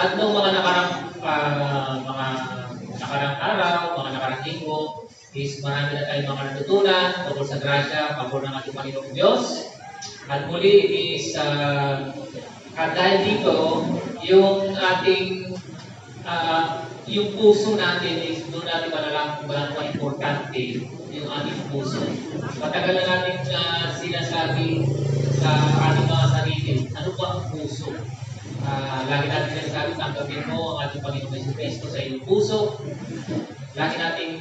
At noong mga nakarang araw, mga nakarang linggo, is marami na tayong mga natutunan tungkol sa grasya, pabor ng ating Panginoong Diyos. At muli is, at dahil dito, yung ating, yung puso natin is doon natin malalaman kung gaano importante yung ating puso. Matagal na natin sinasabi sa ating mga sarili, ano ba ang puso? Lagi natin sinasabi, tanggapin mo ang ating Panginoong Jesucristo sa iyong puso. Lagi natin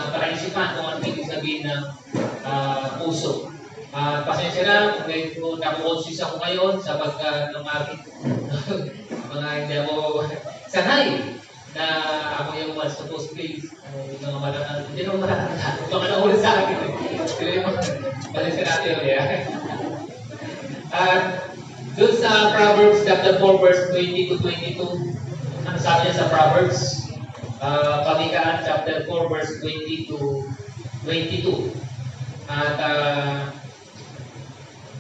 palaisipan kung ano ibig sabihin ng puso. Pasensya na kung medyo nakukonsis ako ngayon sapagkat ng aking mga hindi ako sanay na ako yung was supposed to be mga matatanda. Hindi naman matatanda. Baka naulit sa akin. Pasensya natin ulit. Doon sa Proverbs chapter 4 verse 20 to 22, ano sabi niya sa Proverbs? Pamikaan chapter 4 verse 20 to 22. At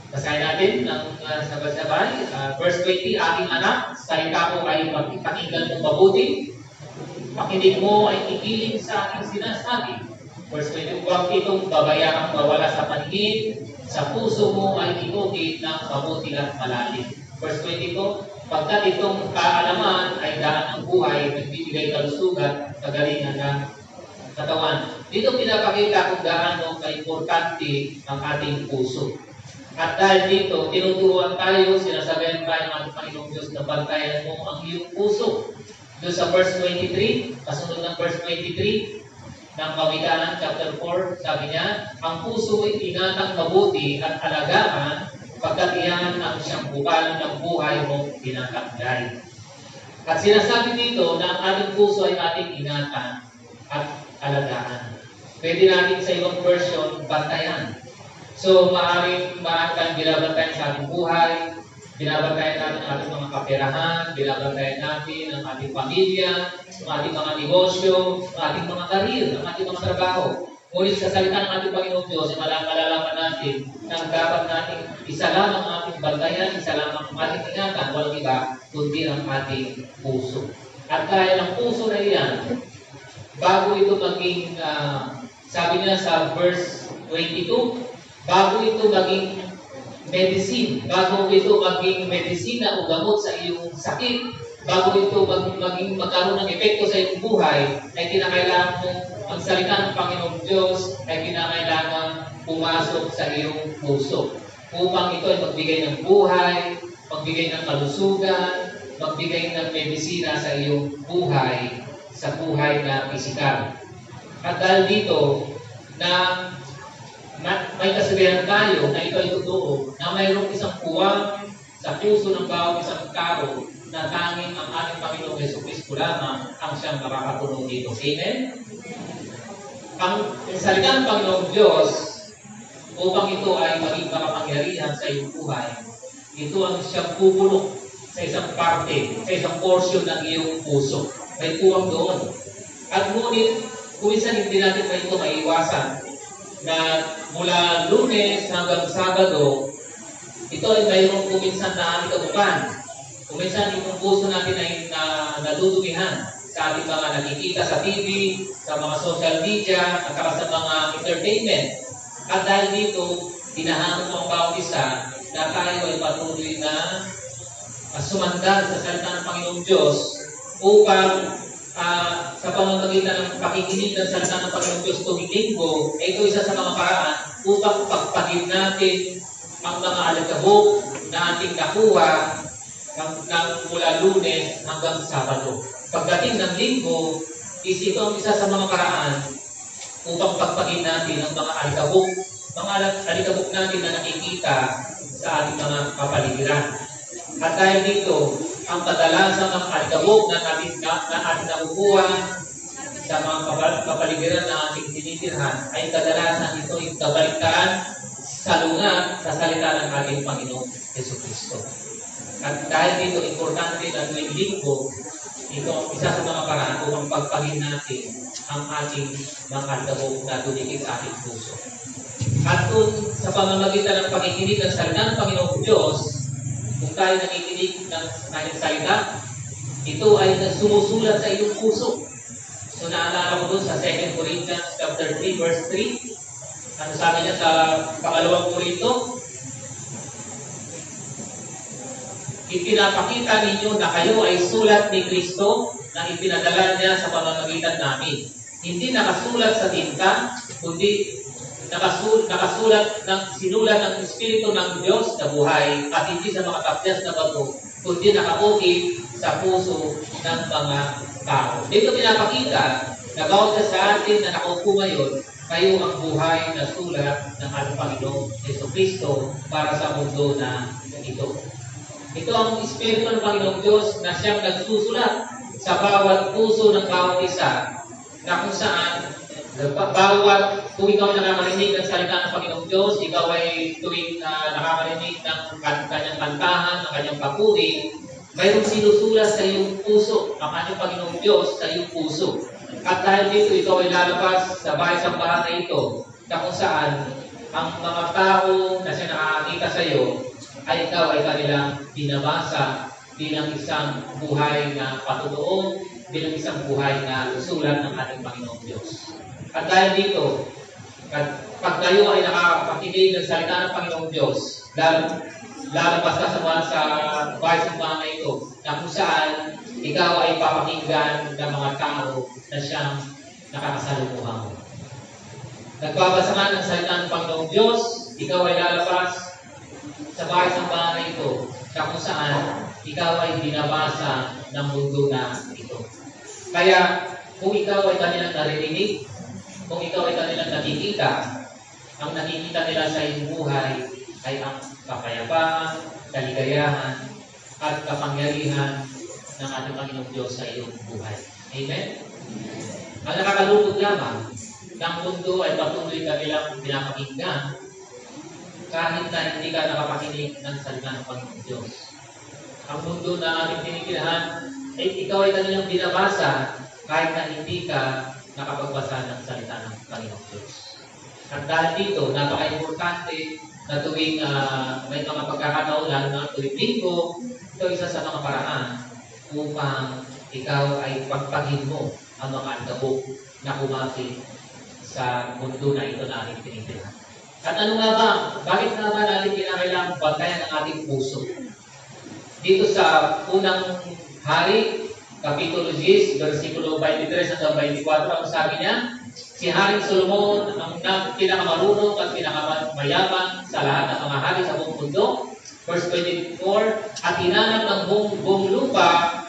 basahin natin ng sabay-sabay. Verse 20, aking anak, salita ko ay pakinggan mo mabuti. Pakinig mo ay ikiling sa aking sinasabi. Verse 20, huwag itong babayaan mawala sa paningin. Sa puso mo ay itukit ng mabuti at malalim. Verse 22, pagkat itong kaalaman ay daan ng buhay, nagbibigay kalusugan, kagalingan ng katawan. Dito pinapakita kung gaano ka-importante ang ating puso. At dahil dito, tinuturuan tayo, sinasabihan tayo ng ating Panginoong Diyos na bantayan mo ang iyong puso. Doon sa verse 23, kasunod ng verse 23, ng Pamikaan chapter 4, sabi niya, ang puso ay inatang mabuti at alagaan pagkat iyan ang siyang bukal ng buhay mong tinatagday. At sinasabi dito na ang ating puso ay ating ingatan at alagaan. Pwede natin sa ibang version, bantayan. So, maaaring tayong binabantayan sa ating buhay, binabantayan natin ang ating mga kaperahan, binabantayan natin ang ating pamilya, ang ating mga negosyo, ang ating mga karir, ang ating mga trabaho. Ngunit sa salita ng ating Panginoong Diyos, malalaman natin na dapat natin isa lamang ang ating bantayan, isa lamang ang ating ingatan, walang iba, kundi ang ating puso. At dahil ang puso na iyan, bago ito maging, sabi niya sa verse 22, bago ito maging medicine, bago ito maging medisina o gamot sa iyong sakit, bago ito magkaroon ng epekto sa iyong buhay, ay kinakailangan mong ang salita ng Panginoong Diyos ay kinakailangan pumasok sa iyong puso. Upang ito ay magbigay ng buhay, magbigay ng kalusugan, magbigay ng medisina sa iyong buhay, sa buhay na pisikal. At dahil dito, na may kasabihan tayo na ito ay totoo, na mayroong isang puwang sa puso ng bawat isang tao na tanging ang ating Panginoong Jesucristo lamang ang siyang makakatulong dito. Amen? Ang salita ng Panginoong Diyos, upang ito ay maging makapangyarihan sa iyong buhay, ito ang siyang pupulok sa isang parte, sa isang portion ng iyong puso. May puwang doon. At ngunit, kuminsan hindi natin na ito maiwasan na mula Lunes hanggang Sabado, ito ay mayroong kuminsan na alikabukan. Kuminsan itong puso natin ay nadudumihan sa ating mga nakikita sa TV, sa mga social media, at sa mga entertainment. At dahil dito, hinahanap ang bawat isa na tayo ay patuloy na sumandal sa salita ng Panginoong Diyos upang sa pamamagitan ng pakikinig ng salita ng Panginoong Diyos tuwing linggo, ito isa sa mga paraan upang pagpagin natin ang mga alagabok na ating nakuha mula Lunes hanggang Sabado. Pagdating ng linggo, ito ang isa sa mga paraan upang pagpagin natin ang mga alikabok natin na nakikita sa ating mga kapaligiran. At dahil dito, ang kadalasan ng alikabok na ating nakukuha sa mga kapaligiran na ating tinitirhan ay kadalasan ito yung kabaliktaran salungat sa salita ng ating Panginoong Jesucristo. At dahil dito, importante na tuwing linggo, ito ang isa sa mga paraan upang pagpagin natin ang ating mga alikabok na dumikit sa ating puso. At kung sa pamamagitan ng pakikinig ng salita ng Panginoong Diyos, kung tayo nakikinig ng kanyang salita, ito ay sumusulat sa iyong puso. So naalala ko doon sa 2 Corinthians chapter 3 verse 3. Ano sabi niya sa pangalawang Korinto? Ipinapakita ninyo na kayo ay sulat ni Kristo na ipinadala niya sa pamamagitan namin. Hindi nakasulat sa tinta, kundi nakasulat ng sinulat ng Espiritu ng Diyos na buhay at hindi sa mga tapyas na bato, kundi nakaukit sa puso ng mga tao. Dito pinapakita na bawat sa atin na nakaupo ngayon, kayo ang buhay na sulat ng ating Panginoong Jesucristo para sa mundo na ito. Ito ang Espiritu ng Panginoong Diyos na siyang nagsusulat sa bawat puso ng bawat isa, na kung saan kung ikaw ay nakakarinig ng salita ng Panginoong Diyos, ikaw ay tuwing nakakarinig ng kanyang kantahan, ng kanyang papuri, mayroong sinusulat sa iyong puso, ang kanyang Panginoong Diyos sa iyong puso. At dahil dito, ikaw ay lalabas sa bahay-sambahan na ito, na kung saan ang mga tao na siya nakakita sa iyo, ay ikaw ay kanilang binabasa bilang isang buhay na patutuo, bilang isang buhay na sulat ng ating Panginoong Diyos. At dahil dito, pag kayo ay nakakakinig ng salita ng Panginoong Diyos, lalabas ka sa bahay-sambahan na ito, na kung saan ikaw ay papakinggan ng mga tao na siyang nakakasalumuhan mo. Nagbabasa ka ng salita ng Panginoong Diyos, ikaw ay lalabas sa bahay-sambahan na ito, na kung saan ikaw ay binabasa ng mundo na ito. Kaya, kung ikaw ay kanilang naririnig, kung ikaw ay kanilang nakikita, ang nakikita nila sa iyong buhay ay ang kapayapaan, kaligayahan, at kapangyarihan ng ating Panginoong Diyos sa iyong buhay. Amen? Ang nakakalungkot lamang, ng mundo ay patuloy kanilang pinapakinggan kahit na hindi ka nakapakinig ng salita ng Panginoong Diyos. Ang mundo na ating tinikilahan, ay ikaw ay kanilang binabasa kahit na hindi ka nakapagbasa ng salita ng Panginoong Diyos. At dahil dito, napaka-importante na tuwing may mga pagkakataon, lalo na tuwing linggo, ito isa sa mga paraan upang ikaw ay pagpagin mo ang mga andabog na kumapit sa mundo na ito na ating tinikilahan. At ano nga ba? Bakit nga ba natin kinakailangang bantayan ang ating puso? Dito sa unang hari, Kapitulo 10, versikulo 23 hanggang 24, ang sabi niya, si Haring Solomon ang pinakamarunong at pinakamayaman sa lahat ng mga hari sa buong mundo. Verse 24, at hinanap ng buong lupa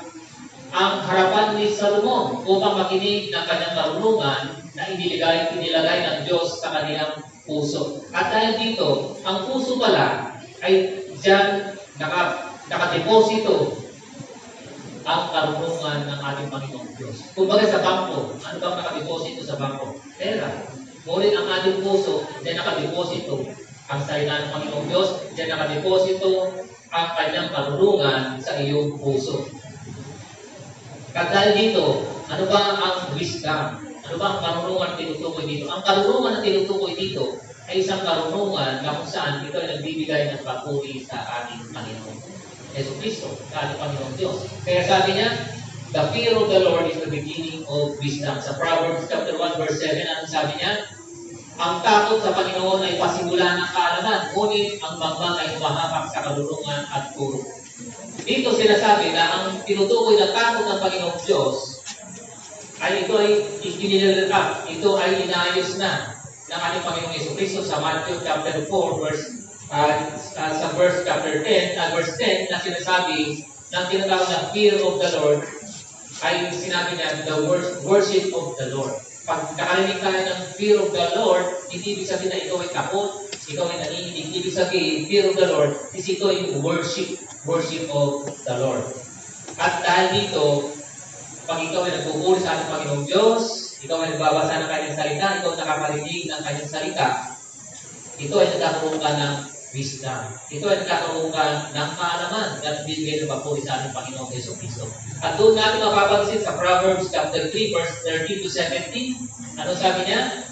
ang harapan ni Solomon upang makinig ng kanyang karunungan na inilagay ng Diyos sa kanilang puso. At dahil dito, ang puso pala ay diyan nakadeposito ang karunungan ng ating Panginoong Diyos. Kumbaga sa bangko, ano bang nakadeposito sa bangko? Pera. Ngunit ang ating puso, diyan nakadeposito ang salita ng Panginoong Diyos, diyan nakadeposito ang kanyang karunungan sa iyong puso. At dahil dito, ano ba ang wisdom? Ano ba ang karunungan na tinutukoy dito? Ang karunungan na tinutukoy dito ay isang karunungan na kung saan ito ay nagbibigay ng papuri sa ating Panginoon Jesucristo, sa ating Panginoong Diyos. Kaya sabi niya, the fear of the Lord is the beginning of wisdom. Sa Proverbs chapter 1 verse 7, anong sabi niya? Ang takot sa Panginoon ay pasimula ng kaalaman, ngunit ang magmang ay humahapak sa karunungan at puro. Dito sinasabi na ang tinutukoy na takot ng Panginoong Diyos ay ito ay ikinilalakas, ito ay inayos na ng ating Panginoong Jesucristo sa Matthew chapter 4 verse chapter 10, verse 10 na sinasabi ng tinatawag na fear of the Lord ay sinabi niya the worship of the Lord. Pag nakarinig tayo ng fear of the Lord, hindi ibig sabihin na ikaw ay takot, ikaw ay nanginginig. Ibig sabihin, fear of the Lord is ito ay worship of the Lord. At dahil dito, pag ikaw ay nagpupuri sa ating Panginoong Diyos, ikaw ay nagbabasa ng kanyang salita, ikaw ay nakakarinig ng kanyang salita, ito ay nagkakaroon ka ng wisdom. Ito ay nagkakaroon ka ng kaalaman at bibigay ng papuri sa ating Panginoong Jesucristo. At doon natin mapapansin sa Proverbs chapter 3, verse 13 to 17, ano sabi niya?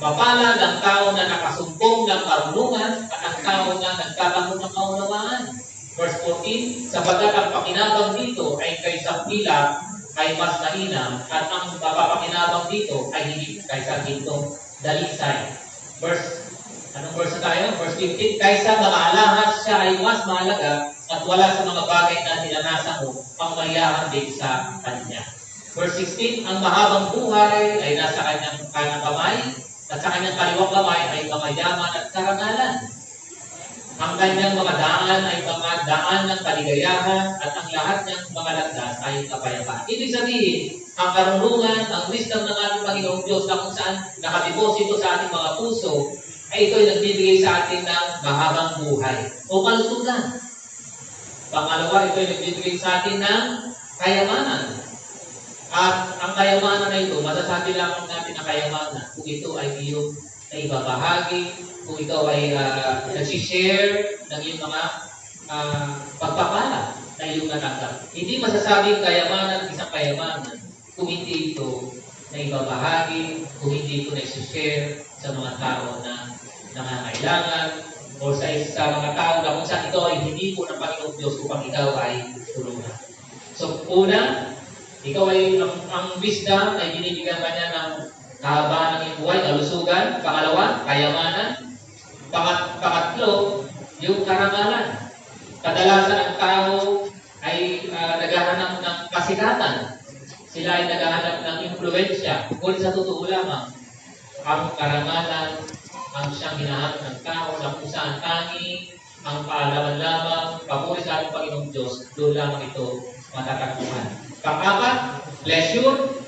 Mapalad ang tao na nakasumpong ng karunungan at ang tao na nagkakaroon ng kaunawaan. Verse 14, sapagkat ang pakinabang dito ay kaysa pila ay mas mainam at ang papapakinabang dito ay hindi kaysa gintong dalisay. Anong verse na tayo? Verse 15, kaysa mga alahas siya ay mas mahalaga at wala sa mga bagay na dinanasan mo ang maliyahan din sa kanya. Verse 16, ang mahabang buhay ay nasa kanyang kanang kamay at sa kanyang kaliwang kamay ay kamayaman at karangalan. Ang kanyang mga daan ay mga daan ng kaligayahan at ang lahat niyang mga landas ay kapayapaan. Ibig sabihin, ang karunungan, ang wisdom ng ating Panginoong Diyos na kung saan nakadeposito sa ating mga puso, ay ito'y nagbibigay sa atin ng mahabang buhay o kalusugan. Pangalawa, ito'y nagbibigay sa atin ng kayamanan. At ang kayamanan na ito, masasabi lamang natin na kayamanan kung ito ay iyong naibabahagi, kung ikaw ay nag-share ng iyong mga pagpapala na iyong natanggap. Hindi masasabing kayamanan, isang kayamanan, kung hindi ito naibabahagi, kung hindi ito nag-share sa mga tao na nangangailangan, o sa mga tao na kung saan ito ay hindi po ng Panginoong Diyos upang ikaw ay tulungan. So, una, ikaw ay, ang wisdom ay binibigyan ka niya ng kahabaan ng iyong buhay, kalusugan. Pangalawa, kayamanan. Pangatlo, yung karangalan. Kadalasan ang tao ay naghahanap ng kasikatan. Sila ay naghahanap ng impluensya. Ngunit sa totoo lamang, ang karangalan ang siyang hinahanap ng tao na kung saan tangi, ang paalaman lamang, papuri sa ating Panginoong Diyos, doon lamang ito matatagpuan. Pang-apat, pleasure.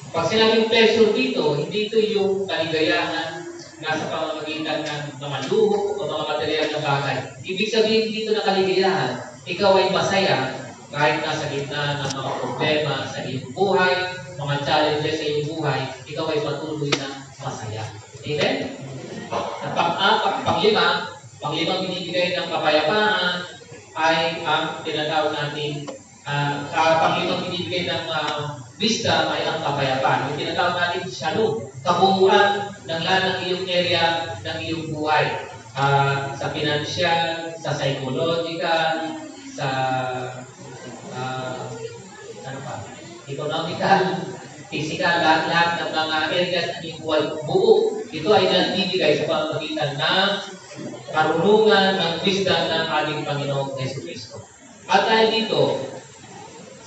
Pag sinabing pleasure dito, hindi ito yung kaligayahan nasa pamamagitan ng mga luho o mga material na bagay. Ibig sabihin dito na kaligayahan, ikaw ay masaya kahit nasa gitna ng mga problema sa iyong buhay, mga challenges sa iyong buhay, ikaw ay patuloy na masaya. Amen? At pang-lima binibigay ng kapayapaan ay ang tinatawag natin pang-limang binibigay ng wisdom ay ang kapayapaan. Yung tinatawag natin shalom, kabuuan ng lahat ng iyong area ng iyong buhay. Sa financial, sa psychological, sa economical, physical, lahat ng mga areas ng iyong buhay buo. Ito ay nabibigay sa pamamagitan ng karunungan ng wisdom ng ating Panginoong Jesucristo. At dahil dito,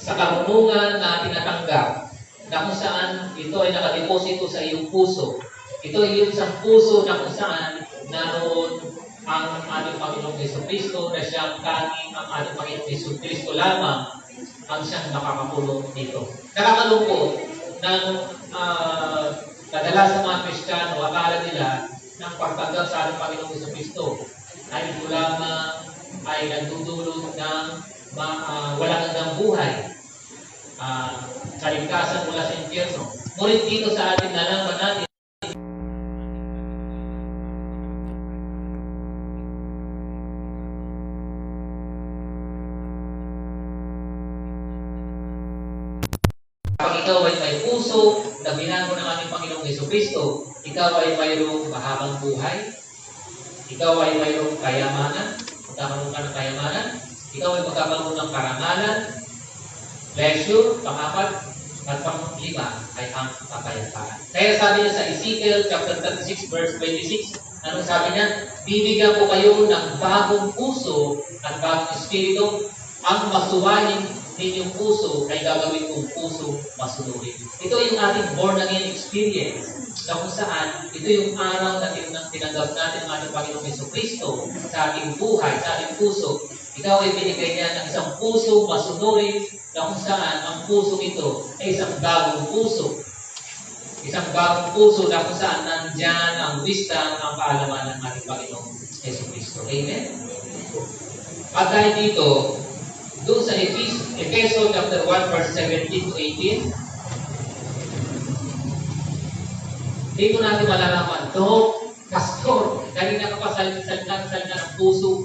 sa karunungan na tinatanggap, na kung saan ito ay nakadeposito sa iyong puso. Ito ay yung isang puso na kung saan naroon ang ating Panginoong Jesucristo na siyang tanging ang ating Panginoong Jesucristo lamang ang siyang nakakakulong dito. Nakakalungkot ng kadalasan mga Kristiyano, akala nila ng pagtanggap sa ating Panginoong Jesucristo ay ito lamang ay nagdudulot ng walang hanggang buhay, kaligtasan mula sa impyerno. Ngunit dito sa ating nalaman natin, kapag ikaw ay may puso na binago ng ating Panginoong Jesucristo, ikaw ay mayroong mahabang buhay, ikaw ay mayroong kayamanan, magkakaroon ka ng kayamanan, ikaw ay magkakaroon ng karangalan, pleasure, pang-apat, at pang-lima ay ang kapayapaan. Kaya sabi niya sa Ezekiel chapter 36 verse 26, anong sabi niya? Bibigyan ko kayo ng bagong puso at bagong espiritu, ang masuwahin ninyong puso ay gagawin kong puso masunurin. Ito yung ating born again experience na kung saan ito yung araw na tinanggap natin ang ating Panginoong Jesucristo sa ating buhay, sa ating puso. Ikaw ay binigay niya ng isang puso masunurin na kung saan ang puso ito ay isang bagong puso. Isang bagong puso na kung saan nandyan ang wisdom, ang kaalaman ng ating Panginoong Jesucristo. Amen? At dahil dito, doon sa Efeso chapter 1 verse 17 to 18, dito natin malalaman, pastor, kanina ka pa salita ng puso.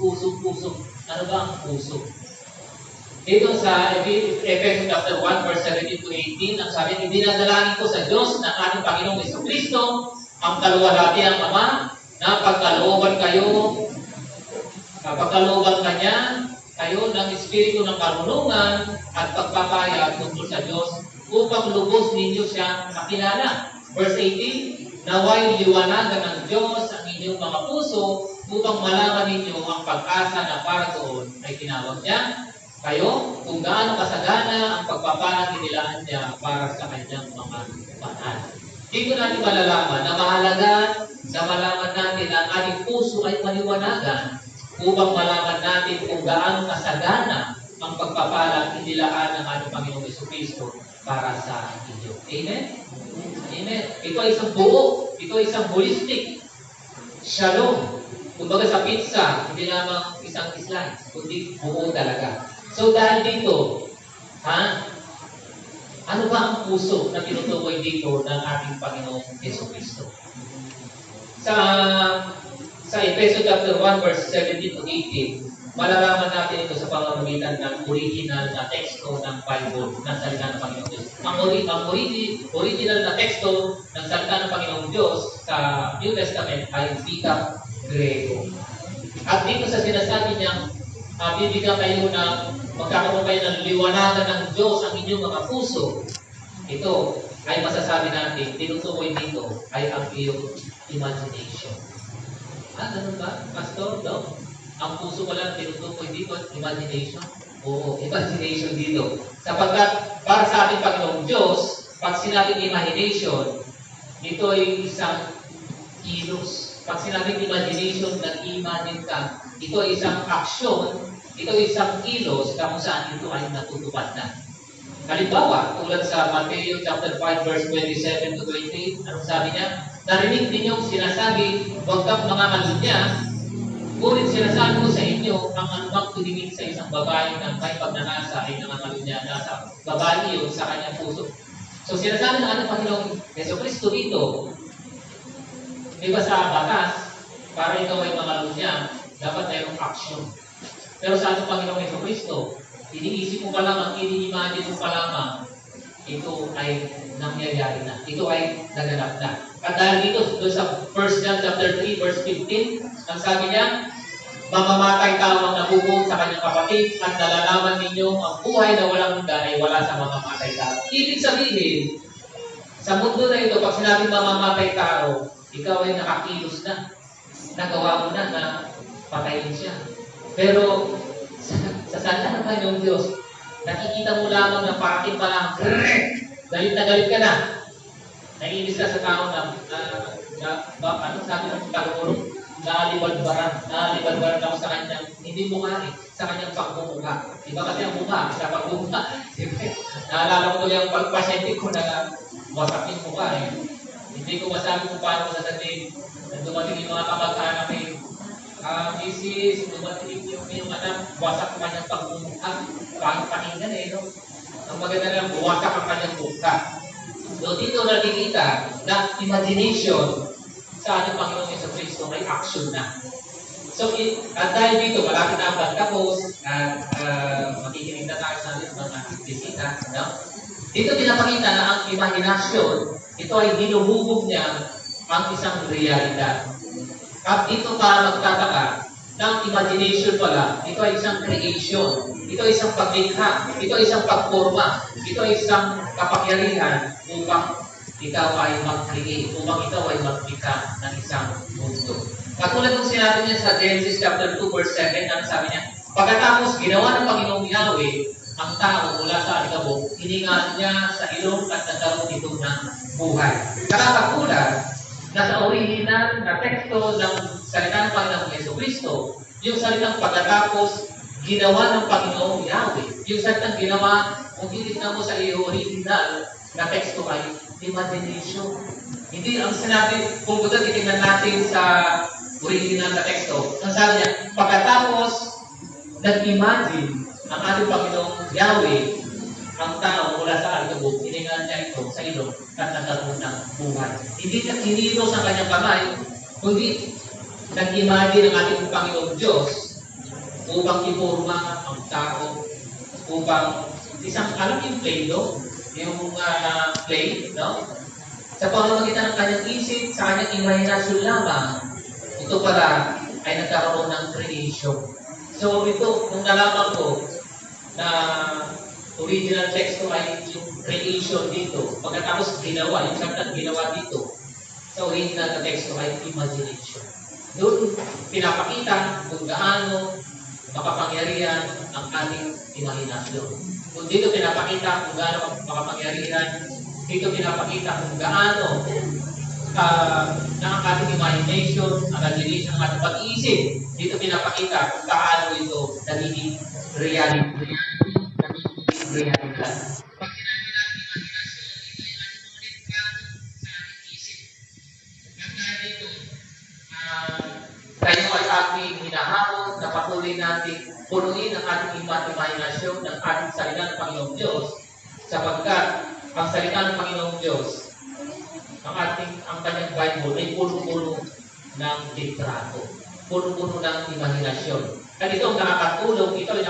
Ano ba ang puso? Dito sa Efeso chapter 1 verse 17 to 18, ang sabi, idinadalangin ko sa Diyos na ating Panginoong Jesucristo, ang kaluwalhati ang Ama, na pagkalooban kayo, pagkalooban Kanya, kayo ng espiritu ng karunungan at pagpapaya tungkol sa Diyos upang lubos ninyo siyang makilala. Verse 18, naway liwanagan ng Diyos ang inyong mga puso upang malaman ninyo ang pag-asa na para doon ay tinawag niya kayo kung gaano kasagana ang pagpapalang inilaan niya para sa kanyang mga banal. Dito natin malalaman na mahalaga na malaman natin na ang ating puso ay maliwanagan upang malaman natin kung gaano kasagana ang pagpapalang inilaan ng ating Panginoong Jesucristo para sa inyo. Amen? Amen. Ito ay isang buo. Ito ay isang holistic. Shalom. Kumbaga sa pizza, hindi lamang isang slice, kundi buo talaga. So dahil dito, ano ba ang puso na tinutukoy dito ng ating Panginoong Jesucristo? Sa Efeso chapter 1 verse 17 to 18, malalaman natin ito sa pamamagitan ng original na teksto ng Bible, ng salita ng Panginoong Diyos. Ang original na teksto ng salita ng Panginoong Diyos sa New Testament ay wikang Grego. At dito sa sinasabi niyang bibigyan kayo ng magkakaroon kayo ng liwanagan ng Diyos ang inyong mga puso, ito ay masasabi natin, tinutukoy dito ay ang iyong imagination. Ganun ba, Pastor? No? Ang puso ko lang tinutukoy dito, imagination. Oo, imagination dito. Sapagkat para sa ating Panginoong Diyos, pag sinabing imagination, ito ay isang kilos. Pag sinabing imagination, nag-imagine ka. Ito ay isang aksyon, ito ay isang kilos kung saan ito ay natutupad na. Halimbawa, tulad sa Matthew chapter 5 verse 27 to 28, anong sabi niya? Narinig ninyong sinasabi, huwag kang mangangalunya, ngunit sinasabi ko sa inyo, ang anumang tumingin sa isang babae na may pagnanasa ay nangangalunya, nasa babae yun sa kanyang puso. So sinasabi ng ating Panginoong Jesucristo dito, di ba sa batas, para ikaw ay mangalunya, dapat mayroong action. Pero sa ating Panginoong Jesucristo, iniisip mo pa lamang, ini-imagine mo pa lamang, ito ay nangyayari na. Ito ay naganap na. At dahil dito, doon sa 1 John chapter 3, verse 15, ang sabi niya, mamamatay tao ang nabubuo sa kanyang kapatid at nalalaman ninyo ang buhay na walang hanggan ay wala sa mamamatay tao. Ibig sabihin, sa mundo na ito, pag sinabing mamamatay tao, ikaw ay nakakilos na. Nagawa mo na patayin siya. Pero sa salita ng Panginoong Diyos, nakikita mo lamang na parating pa lang, galit na galit ka na. Naiinis ka sa tao na ano sabi ng Tagalog, nalibadbaran ako sa kanyang, hindi mukha sa kanyang pagmumukha. Iba kasi ang mukha, sa pagmumukha. Naalala ko tuloy ang pagpasyente ko na wasak yung mukha Hindi ko masabi kung paano ko sasabihin. Dumating yung mga kamag-anak Mrs. dumating yung anak, wasak ang kanyang pagmumukha. Parang pakinggan no? Ang maganda lang, wasak ang kanyang mukha. So dito nakikita na imagination sa ating Panginoong Jesucristo may action na. So at dahil dito, malapit na ang pagtapos at makikinig na tayo sa mga bisita. No? Dito pinapakita na ang imagination, ito ay hinuhubog niya ang isang realidad. At dito ka magtataka ng imagination pala, ito ay isang creation, ito ay isang paglikha, ito ay isang pagforma, ito ay isang kapangyarihan upang ikaw ay mag-create, upang ikaw ay maglikha ng isang mundo. Katulad ng sinabi niya sa Genesis chapter 2 verse 7, ang sabi niya, pagkatapos ginawa ng Panginoong Yahweh ang tao mula sa alikabok, hininga niya sa ilong at nagkaroon ito ng buhay. Nakakagulat na sa original na teksto ng salita ng Panginoong Jesucristo, yung salitang pagkatapos ginawa ng Panginoong Yahweh, yung salitang ginawa, kung titignan mo sa iyo original na teksto ay imagination. Hindi ang sinabi, kung baga titignan natin sa original na teksto, ang sabi niya, pagkatapos nag-imagine ang ating Panginoong Yahweh ang tao mula sa alikabok, hiningan niya ito sa ilong at nagkaroon ng buhay. Hindi niya kinilos ang kanyang kamay, kundi nag-imagine ang ating Panginoong Diyos upang iporma ang tao, upang isang, alam yung play, no? Yung play, no? Sa pamamagitan ng kanyang isip, sa kanyang imahinasyon lamang, ito pala ay nagkaroon ng creation. So ito, nung nalaman ko na original text ko ay yung creation dito. Pagkatapos ginawa, yung kanta ginawa dito. Sa original na text ko ay imagination. Doon pinapakita kung gaano makapangyarihan ang ating imahinasyon. Kung dito pinapakita kung gaano makapangyarihan, dito pinapakita kung gaano ng ating imagination, imagination ng ating pag-iisip. Dito pinapakita kung gaano ito nagiging reality. Nagiging realidad. Pag sinabi natin imagination, ito ay ating mga litrato sa ating isip. At dahil dito, tayo ay ating hinahamon na patuloy natin punuin ang ating imahinasyon ng ating salita ng Panginoong Diyos, sapagkat ang salita ng Panginoong Diyos, ang kanyang Bible ay puno-puno ng litrato, puno-puno ng imahinasyon. At ito ang nakakatulong, ito ay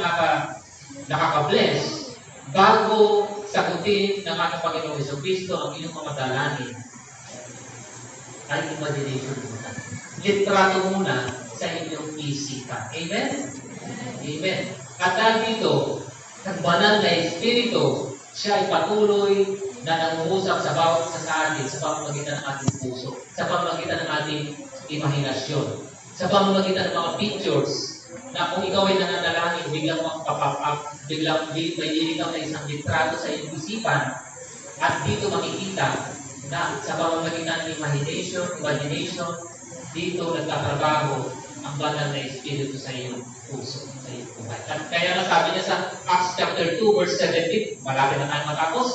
nakaka-bless bago sagutin ng ating Panginoong Jesucristo ang inyong mga dalangin ay imagination muna. Litrato muna sa inyong isipan. Amen? Amen. At dahil dito, ang banal na Espiritu, siya ay patuloy na nangungusap sa bawat isa sa atin sa pamamagitan ng ating puso, sa pamamagitan ng ating imahinasyon, sa pamamagitan ng mga pictures na kung ikaw ay nananalangin, biglang magpapap up, biglang may lilitaw na isang litrato sa iyong isipan, at dito makikita na sa pamamagitan ng imagination, dito nagtatrabaho ang banal na Espiritu sa iyong puso, sa iyong buhay. At kaya nga sabi niya sa Acts chapter 2 verse 17, malapit na tayo matapos.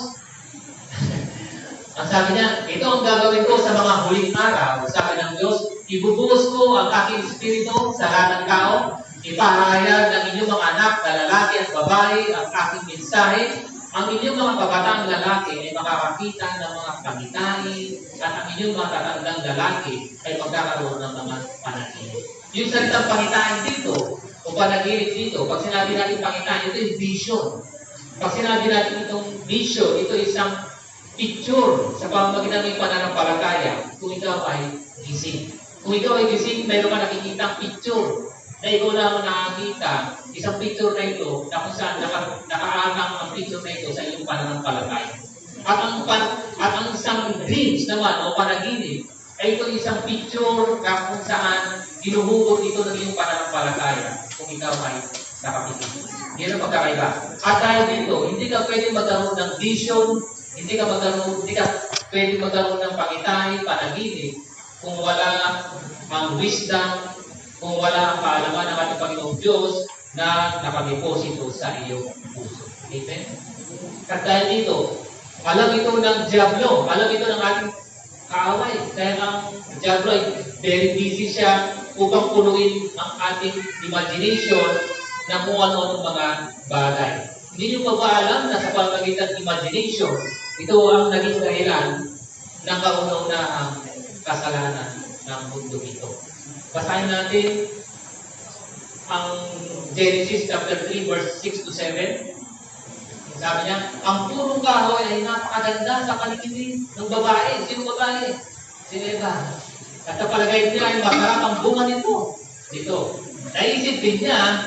Ang sabi niya, ito ang gagawin ko sa mga huling araw. Sabi ng Diyos, ibubuhos ko ang aking Espiritu sa lahat ng tao. Ipahayag ng inyong mga anak na lalaki at babae ang aking mensahe. Ang inyong mga kabataang lalaki ay makakakita ng mga pagitahin at ang inyong mga tatandang lalaki ay magkakaroon ng mga panaginip. Yung salitang pangitain dito, o panaginip dito, pag sinabi natin pangitain, ito yung vision. Pag sinabi natin itong vision, ito isang picture sa pamamagitan ng pananampalataya kung ikaw ay gising. Kung ikaw ay gising, mayroon ka nakikita picture na ikaw lang nakakita. Isang picture na ito na kung saan nakaanang ang picture na ito sa iyong pananampalataya. At ang isang dreams naman o panaginip ay ito isang picture na kung saan hinuhugot ito ng iyong pananampalataya kung ikaw ay nakapitin. Yan ang pagkakaiba. At dahil dito, hindi ka pwede magkaroon ng vision, hindi ka pwede magkaroon ng pangitay, panaginip, kung wala ang wisdom, kung wala ang kaalaman ng ating Panginoong Diyos na nakadeposito sa iyong puso. Amen? At dahil dito, alam ito ng Diablo, alam ito ng ating kaaway. Kaya ang Diablo ay very busy siya upang punuin ang ating imagination na kung ano-anong mga bagay. Hindi nyo pa ba alam na sa pamamagitan imagination, ito ang naging dahilan ng kauna-unahang kasalanan ng mundo ito. Basahin natin ang Genesis chapter 3 verse 6 to 7. Sabi niya, ang punong kahoy ay napakaganda sa paligid ng babae. Sino babae? Si Eva. At sa palagay niya ay masarap ang bunga nito. Dito. Naisip din niya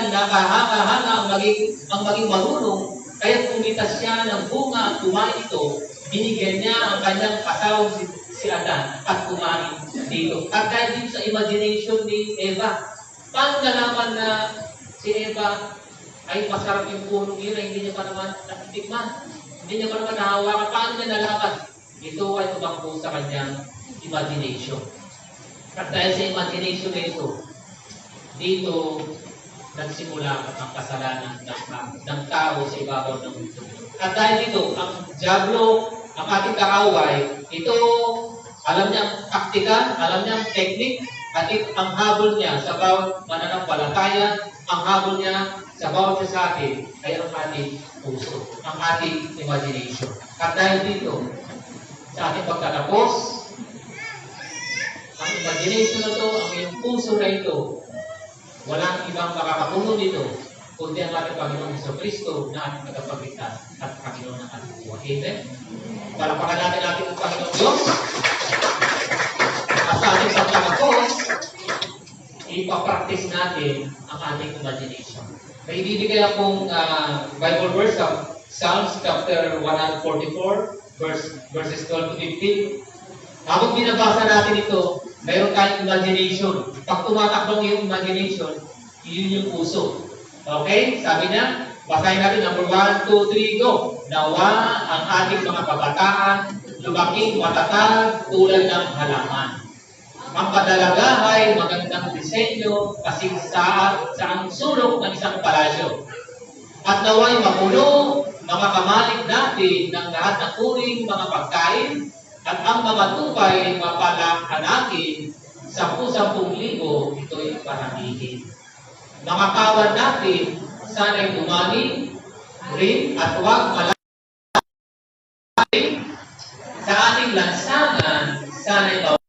na kahanga-hanga ang maging marunong, kaya pumitas siya ng bunga at kumain ito. Binigyan niya ang kanyang kasawang si Adan at kumain dito. At dahil dito sa imagination ni Eva, paano nalaman na si Eva ay masarap yung punong yun na hindi niya pa naman natitikman? Hindi niya pa naman nahawakan. Paano niya nalaman? Ito ay tumakbo sa kanyang imagination. At dahil sa imagination na ito, dito nagsimula ang kasalanan ng tao sa ibabaw ng mundo. At dahil dito, ang Diablo, ang ating kaaway, ito, alam niya ang taktika, alam niya ang technique, at ang habol niya sa bawat mananampalataya, ang habol niya sa bawat isa sa atin, ay ang ating puso, ang ating imagination. At dahil dito, sa ating pagtatapos, ang imagination na ito, ang iyong puso na ito, walang ibang makakapuno dito, kundi ang ating Panginoon Jesucristo na ating tagapagligtas at Panginoon ng ating buhay. Amen? Palakpakan natin ang Panginoon Diyos. At sa ating pagtatapos, ipapractice natin ang ating imagination. May ibibigay akong Bible verse sa Psalms chapter 144, verses 12 to 15. Habang binabasa natin ito, mayroon tayong imagination. Pag tumatakbo yung imagination, yun yung puso. Okay? Sabi niya, basahin natin number 1, 2, 3, go! Nawa ang ating mga kabataan, lumaking matatag tulad ng halaman. Ang kadalagahay, magandang disenyo, kasing sa ang sulok ng isang palasyo. At naway mapuno, mga kamalig natin ng lahat ng uring mga pagkain, at ang mga tupay ay mapalahanakin, 10,000 ito'y paramihin. Mga kawan natin, sana'y dumami rin at huwag malaking sa ating lansangan, sana'y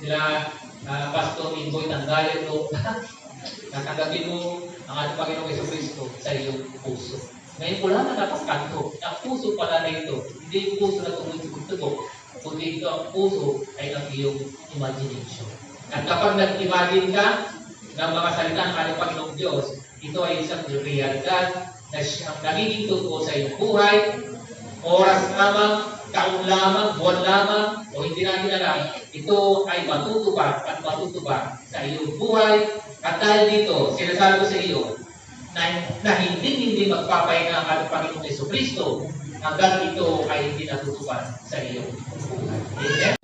sila Pastor Ingoy Tanggalan mo natanggapin mo ang ating Panginoong Jesucristo sa iyong puso. Ngayon po lang nakapagkanto, ang puso pala na ito, hindi yung puso na tumutugtog, kundi ito ang puso ay ang iyong imagination. At kapag nag-imagine ka ng mga salita ng ating Panginoong Diyos, ito ay isang realidad na siyang nagiging totoo sa iyong buhay, oras lamang, taon lamang, buwan lamang, o hindi natin alam, ito ay matutupad at matutupad sa iyong buhay. At dahil dito, sinasabi ko sa iyo na hindi magpapahinga ang ating Panginoong Jesucristo hanggang ito ay hindi natutupad sa iyong buhay. Amen?